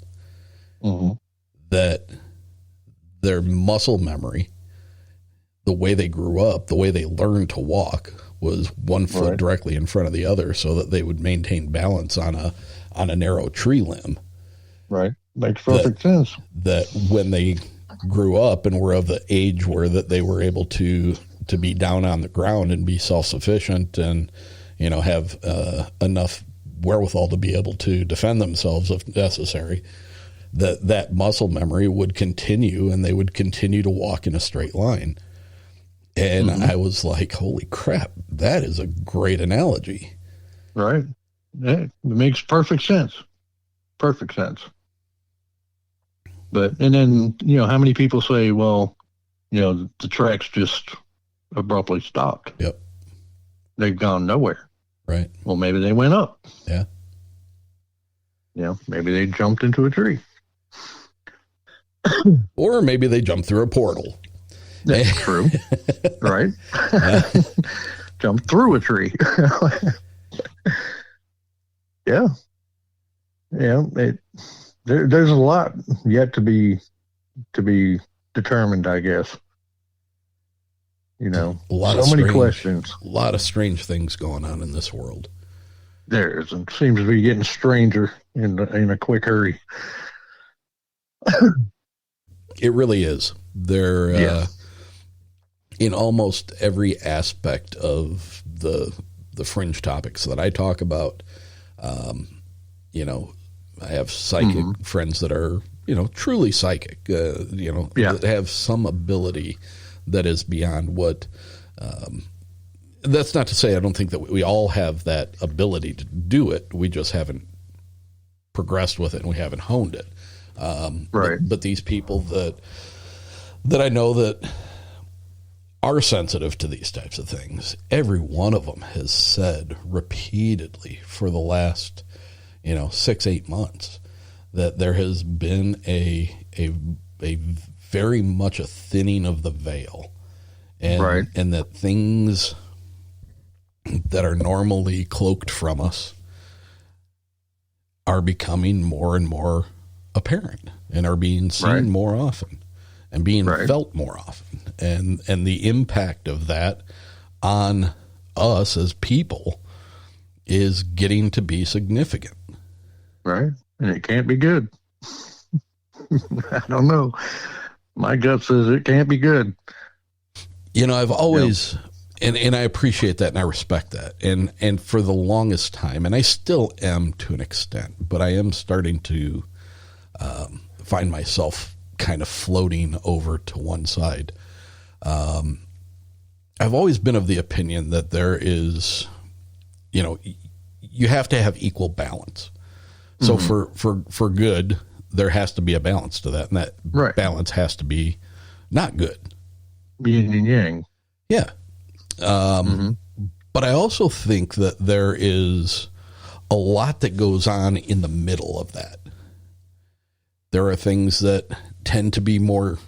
H: that their muscle memory, the way they grew up, the way they learned to walk was one foot directly in front of the other so that they would maintain balance on a narrow tree limb.
I: Right. Makes perfect sense.
H: That when they grew up and were of the age where that they were able to be down on the ground and be self-sufficient and, have enough wherewithal to be able to defend themselves if necessary, that muscle memory would continue and they would continue to walk in a straight line. And I was like, holy crap, that is a great analogy.
I: Right. Yeah, it makes perfect sense. Perfect sense. And then, how many people say, well, the tracks just abruptly stopped.
H: Yep.
I: They've gone nowhere.
H: Right.
I: Well, maybe they went up.
H: Yeah.
I: Maybe they jumped into a tree.
H: Or maybe they jumped through a portal.
I: That's true. Right. Jumped through a tree. Yeah. Yeah. There's a lot yet to be determined, I guess.
H: A lot
I: so many questions.
H: A lot of strange things going on in this world.
I: There is, and seems to be getting stranger in a quick hurry.
H: It really is. There, in almost every aspect of the fringe topics that I talk about, I have psychic friends that are, truly psychic, that have some ability that is beyond what, that's not to say I don't think that we all have that ability to do it. We just haven't progressed with it and we haven't honed it.
I: Right.
H: But these people that I know that are sensitive to these types of things, every one of them has said repeatedly for the last, 6-8 months that there has been a very much a thinning of the veil, and that things that are normally cloaked from us are becoming more and more apparent and are being seen more often and being felt more often. And the impact of that on us as people is getting to be significant.
I: Right. And it can't be good. I don't know. My gut says it can't be good.
H: I've always, and I appreciate that and I respect that. And for the longest time, and I still am to an extent, but I am starting to find myself kind of floating over to one side. I've always been of the opinion that there is, you have to have equal balance. So for good, there has to be a balance to that, and that balance has to be not good.
I: Yin and yang.
H: Yeah. But I also think that there is a lot that goes on in the middle of that. There are things that tend to be more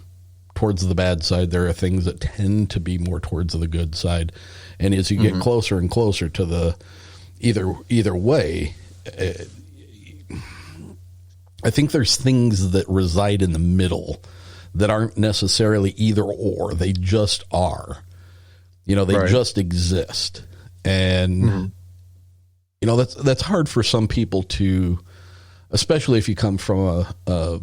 H: towards the bad side. There are things that tend to be more towards the good side. And as you get closer and closer to the either way, I think there's things that reside in the middle that aren't necessarily either or. They just are. They just exist. And, that's hard for some people to, especially if you come from a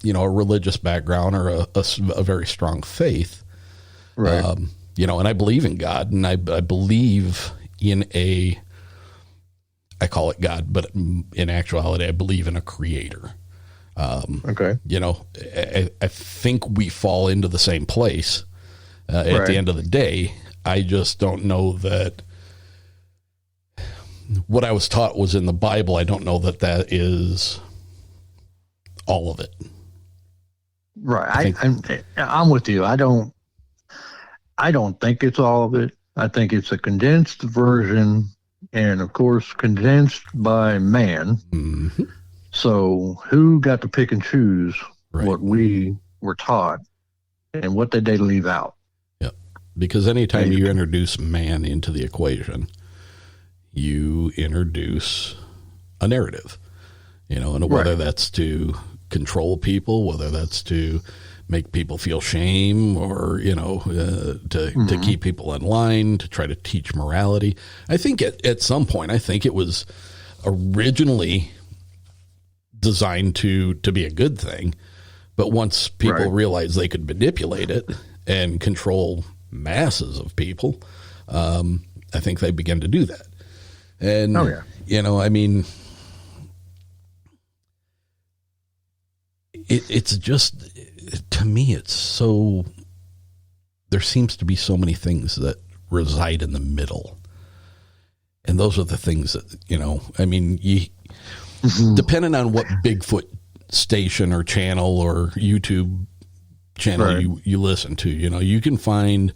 H: religious background or a very strong faith.
I: Right.
H: And I believe in God, and I believe in I call it God, but in actuality, I believe in a creator.
I: Okay.
H: I think we fall into the same place at the end of the day. I just don't know that what I was taught was in the Bible. I don't know that is all of it.
I: Right. I'm with you. I don't think it's all of it. I think it's a condensed version, and of course condensed by man.
H: Mm-hmm.
I: So who got to pick and choose what we were taught and what did they leave out?
H: Yeah. Because anytime you introduce man into the equation, you introduce a narrative, and whether that's to control people, whether that's to make people feel shame, or, to keep people in line, to try to teach morality. I think at some point, it was originally designed to be a good thing. But once people realized they could manipulate it and control masses of people, I think they began to do that. And, it's just, to me, it's so, there seems to be so many things that reside in the middle. And those are the things that, depending on what Bigfoot station or channel or YouTube channel you listen to, you can find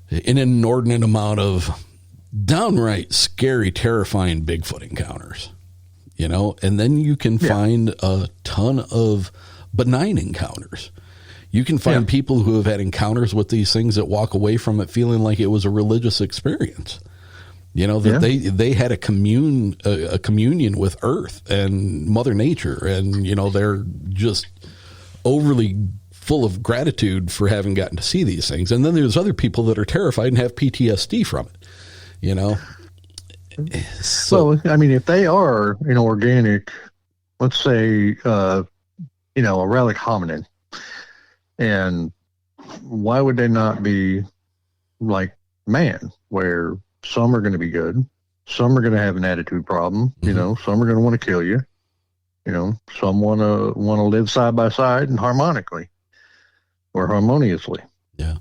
H: an inordinate amount of downright scary, terrifying Bigfoot encounters, and then you can find a ton of benign encounters. You can find people who have had encounters with these things that walk away from it feeling like it was a religious experience. They had a communion with Earth and Mother Nature, and they're just overly full of gratitude for having gotten to see these things. And then there's other people that are terrified and have PTSD from it.
I: So, if they are an organic, let's say, a relic hominin, and why would they not be like man, where some are going to be good, some are going to have an attitude problem, some are going to want to kill you, some want to live side by side and harmonically or harmoniously.
H: Yeah.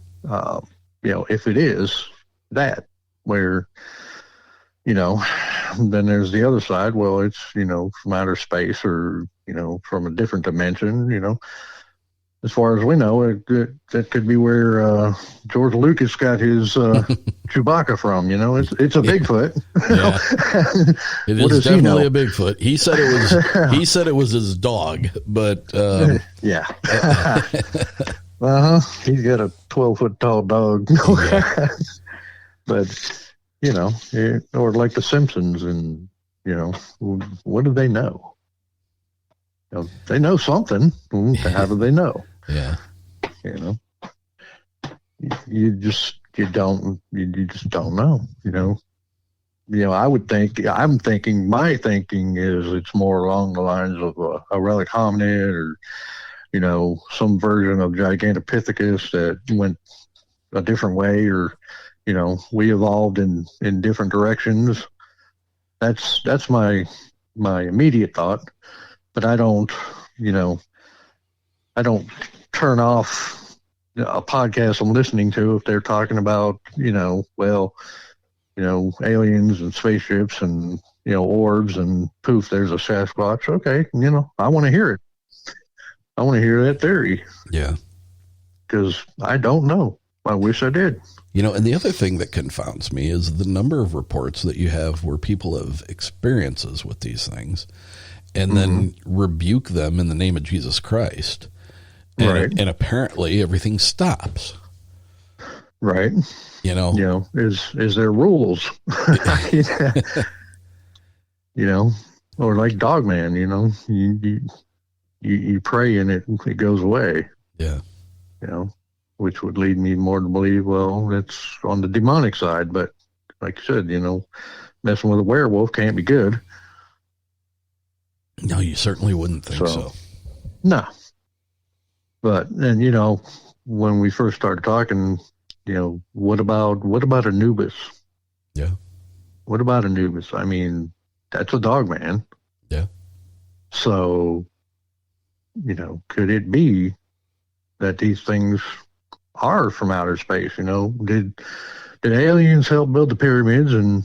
I: If it is that, where, then there's the other side. Well, it's, from outer space or, from a different dimension, as far as we know, that could be where George Lucas got his Chewbacca from. It's a Bigfoot.
H: Yeah. It is definitely a Bigfoot. He said it was his dog, but
I: yeah. He's got a 12-foot tall dog. But or like the Simpsons, and what do they know? They know something. How do they know?
H: Yeah.
I: You just don't know. I would think, my thinking is it's more along the lines of a relic hominid, or, some version of Gigantopithecus that went a different way, or, we evolved in different directions. That's my immediate thought. But I don't turn off a podcast I'm listening to if they're talking about, aliens and spaceships and, orbs, and poof, there's a Sasquatch. Okay. I want to hear it. I want to hear that theory.
H: Yeah.
I: Because I don't know. I wish I did.
H: And the other thing that confounds me is the number of reports that you have where people have experiences with these things and then rebuke them in the name of Jesus Christ. And, and apparently everything stops.
I: Right. Is there rules? Or like Dogman, you pray and it goes away.
H: Yeah.
I: Which would lead me more to believe, well, that's on the demonic side. But like you said, messing with a werewolf can't be good.
H: No, you certainly wouldn't think so.
I: No. But, and, when we first started talking, what about Anubis?
H: Yeah.
I: What about Anubis? That's a dog man.
H: Yeah.
I: So, could it be that these things are from outer space? Did aliens help build the pyramids, and,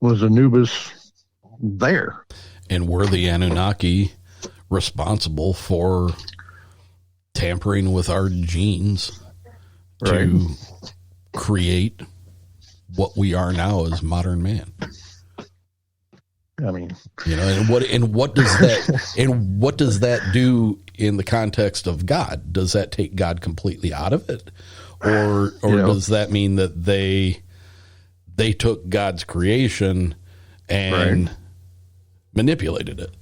I: was Anubis there?
H: And were the Anunnaki responsible for tampering with our genes to create what we are now as modern man?
I: And
H: what does that do in the context of God? Does that take God completely out of it, or does that mean that they they took God's creation and manipulated it.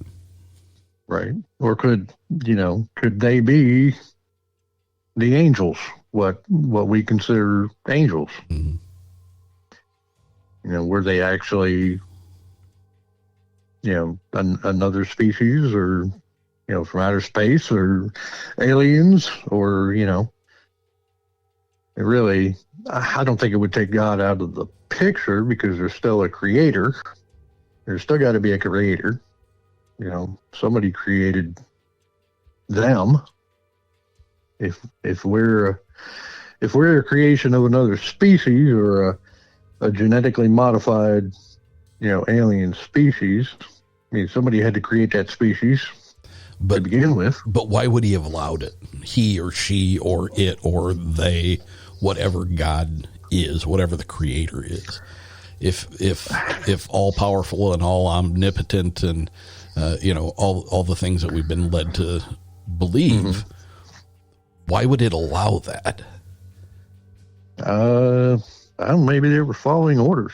I: Right. Or could they be the angels, what we consider angels?
H: Mm-hmm.
I: Were they actually, another species, or, from outer space, or aliens, or, it really, I don't think it would take God out of the picture, because there's still a creator. There's still got to be a creator. Somebody created them. If we're a creation of another species, or a genetically modified, alien species, I mean, somebody had to create that species to begin with.
H: But why would he have allowed it? He or she or it or they, whatever God is, whatever the creator is. If all powerful and all omnipotent and all the things that we've been led to believe, why would it allow that?
I: Maybe they were following orders.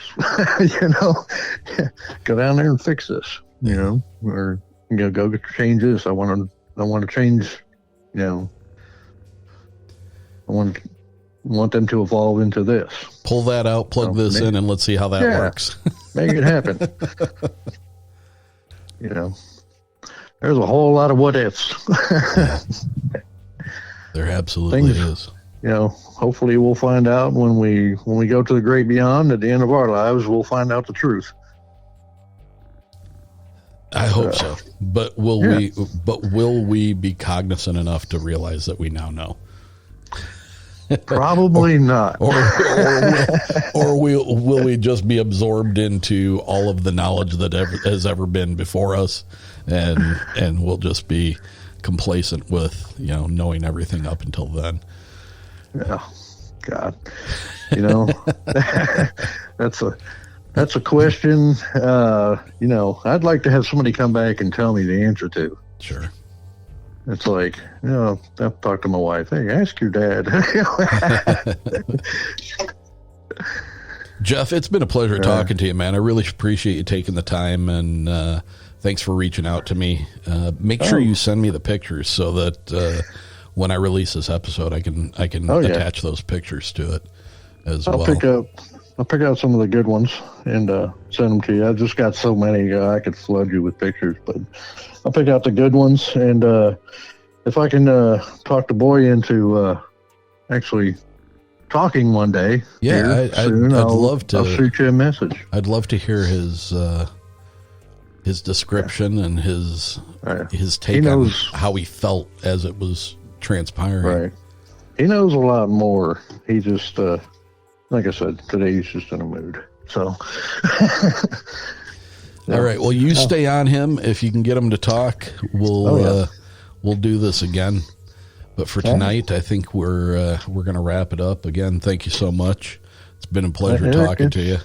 I: Go down there and fix this. Or go change this. I want to change. I want them to evolve into this.
H: Pull that out, plug this in, and let's see how that works.
I: Make it happen. There's a whole lot of what ifs.
H: There absolutely is.
I: Hopefully we'll find out when we go to the great beyond. At the end of our lives, we'll find out the truth.
H: I hope so. But will we be cognizant enough to realize that we now know?
I: Probably not.
H: Or will we just be absorbed into all of the knowledge that has ever been before us, and we'll just be complacent with knowing everything up until then?
I: Oh, God. That's a question. I'd like to have somebody come back and tell me the answer to.
H: Sure.
I: It's like, I've talked to my wife. Hey, ask your dad.
H: Jeff, it's been a pleasure talking to you, man. I really appreciate you taking the time, and thanks for reaching out to me. Make sure you send me the pictures so that when I release this episode, I can attach those pictures to it as well.
I: I'll pick out some of the good ones and send them to you. I've just got so many, I could flood you with pictures, but I'll pick out the good ones. And if I can talk the boy into actually talking one day,
H: I'd love to.
I: I'll shoot you a message.
H: I'd love to hear his description and his take on how he felt as it was transpiring.
I: Right. He knows a lot more. He just, like I said, today he's just in a mood. So.
H: All right. Well, you stay on him. If you can get him to talk, we'll do this again. But for tonight, I think we're going to wrap it up. Again, thank you so much. It's been a pleasure talking to you.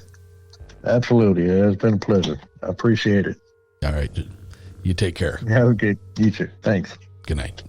I: Absolutely. It's been a pleasure. I appreciate it.
H: All right. You take care.
I: Have a good, you too. Thanks.
H: Good night.